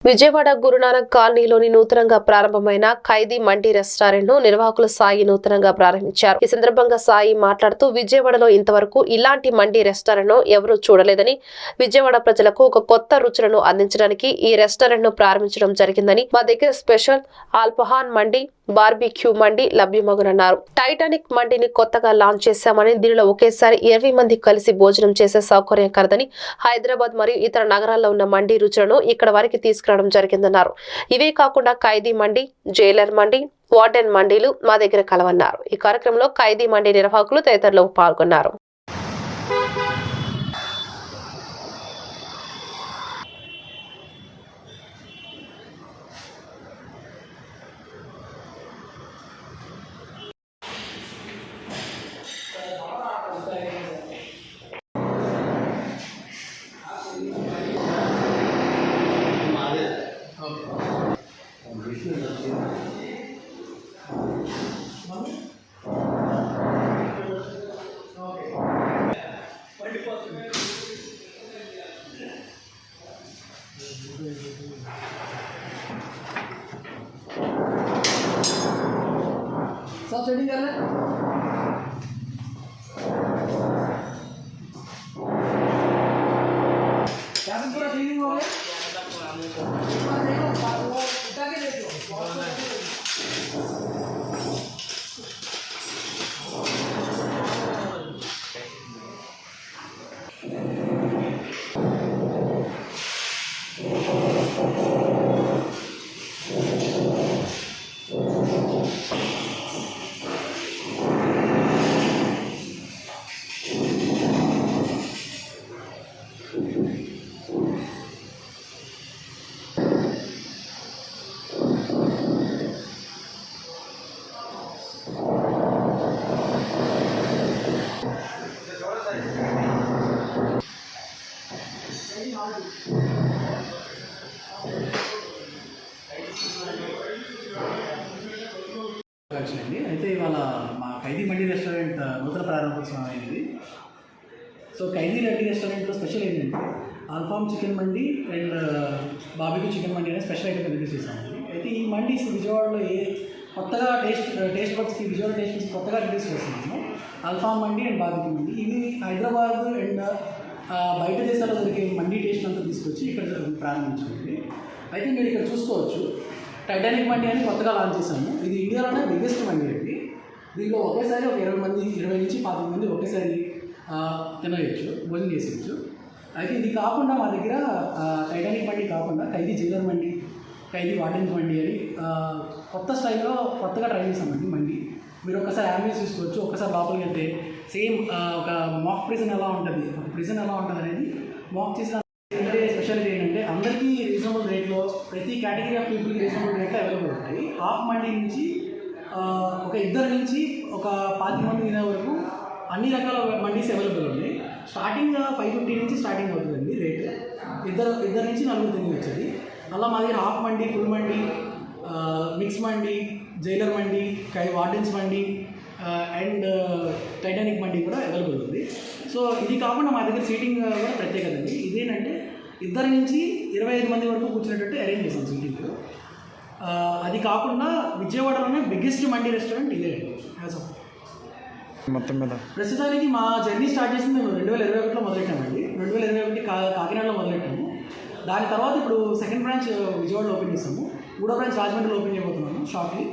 విజయవాడ గురునానక్ కాలనీలోని నూతనంగా ప్రారంభమైన ఖైదీ మండి రెస్టారెంట్ ను నిర్వాహకులు సాయి నూతనంగా ప్రారంభించారు. ఈ సందర్భంగా సాయి మాట్లాడుతూ విజయవాడలో ఇంతవరకు ఇలాంటి మండి రెస్టారెంట్ ను ఎవరూ చూడలేదని, విజయవాడ ప్రజలకు ఒక కొత్త రుచులను అందించడానికి ఈ రెస్టారెంట్ ను ప్రారంభించడం జరిగిందని, మా దగ్గర స్పెషల్ ఆల్పహాన్ మండి, బార్బిక్యూ మండి లభ్యమగునన్నారు. టైటానిక్ మండిని కొత్తగా లాంచ్ చేశామని, దీనిలో ఒకేసారి 20 మంది కలిసి భోజనం చేసే సౌకర్యం కలదని, హైదరాబాద్ మరియు ఇతర నగరాల్లో ఉన్న మండి రుచులను ఇక్కడ వారికి తీసుకురావడం జరిగిందన్నారు. ఇవే కాకుండా ఖైదీ మండి, జైలర్ మండి, వార్డెన్ మండీలు మా దగ్గర కలవన్నారు. ఈ కార్యక్రమంలో ఖైదీ మండి నిర్వాహకులు తదితరులు పాల్గొన్నారు. सब सेटिंग कर ले कैबिन पूरा क्लीनिंग हो गया देखो उठा के देखो అయితే ఇవాళ మా ఖైదీ మండి రెస్టారెంట్ నూతన ప్రారంభోత్సవం అయింది. సో ఖైదీ మండి రెస్టారెంట్లో స్పెషల్ ఏంటంటే ఆల్ఫామ్ చికెన్ మండి అండ్ బార్బిక్యూ చికెన్ మండి అనే స్పెషల్ ఐటమ్ ఇంట్రడ్యూస్ చేశామండి. అయితే ఈ మండీస్ విజయవాడలో కొత్తగా టేస్ట్ బడ్స్కి విజయవాడ టేస్ట్ కొత్తగా ఇంట్రడ్యూస్ చేస్తున్నాము. ఆల్ఫామ్ మండి అండ్ బార్బిక్యూ మండి ఇవి హైదరాబాద్ అండ్ బయట దేశాల్లో దొరికే మండీ టేస్ట్ అంతా తీసుకొచ్చి ఇక్కడ ప్రారంభించామండి. అయితే మీరు ఇక్కడ చూసుకోవచ్చు, టైటానిక్ మండి అని కొత్తగా లాంచ్ చేశాము. ఇది ఇండియాలోనే బిగ్గెస్ట్ మండి అండి. దీనిలో ఒకేసారి ఒక 20 నుంచి 25 మంది ఒకేసారి తినవచ్చు, భోజనం చేసేయచ్చు. అయితే ఇది కాకుండా మా దగ్గర టైటానిక్ మండి కాకుండా ఖైదీ జైలర్ మండి, ఖైదీ వార్డెన్స్ మండి అని కొత్త స్టైల్లో కొత్తగా ట్రై చేసామండి మండి. మీరు ఒకసారి అంబియన్స్ చూసుకోవచ్చు. ఒకసారి లోపలికి వెళ్తే సేమ్ ఒక మాక్ ప్రిజన్ ఎలా ఉంటుంది, ఒక ప్రిజన్ ఎలా ఉంటుంది అనేది మాక్ చేసిన అంటే స్పెషాలిటీ ఏంటంటే అందరికీ రీజనబుల్ రేట్లో, ప్రతి కేటగిరీ ఆఫ్ పీపుల్కి రీజనబుల్ రేట్లో అవైలబుల్ ఉంటాయి. హాఫ్ మండి నుంచి ఒక 2 నుంచి ఒక 20 మంది తినే వరకు అన్ని రకాల మండీస్ అవైలబుల్ ఉన్నాయి. స్టార్టింగ్ 550 నుంచి స్టార్టింగ్ అవుతుందండి రేటు. ఇద్దరు నుంచి 4 తిని వచ్చేది. అలా మా దగ్గర హాఫ్ మండి, ఫుల్ మండి, మిక్స్ మండి, జైలర్ మండి, వార్డెన్స్ మండి అండ్ టైటానిక్ మండి కూడా అవైలబుల్ ఉంది. సో ఇది కాకుండా మా దగ్గర సీటింగ్ కూడా ప్రత్యేకత అండి. ఇదేంటంటే 2 నుంచి 25 మంది వరకు కూర్చునేటట్టు అరేంజ్ చేసాం సీటింగ్. అది కాకుండా విజయవాడలోనే బిగ్గెస్ట్ మండి రెస్టారెంట్ ఇదే అండి. యాజ్ ఆఫ్ మొత్తం మీద ప్రస్తుతానికి మా జర్నీ స్టార్ట్ చేసింది మేము 2021లో మొదలెట్టామండి. 2021 కాకినాడలో మొదలెట్టాము. దాని తర్వాత ఇప్పుడు సెకండ్ బ్రాంచ్ విజయవాడలో ఓపెన్ చేసాము. 3వ బ్రాంచ్ రాజమండ్రిలో ఓపెన్ చేయబోతున్నాము షార్ట్లీ.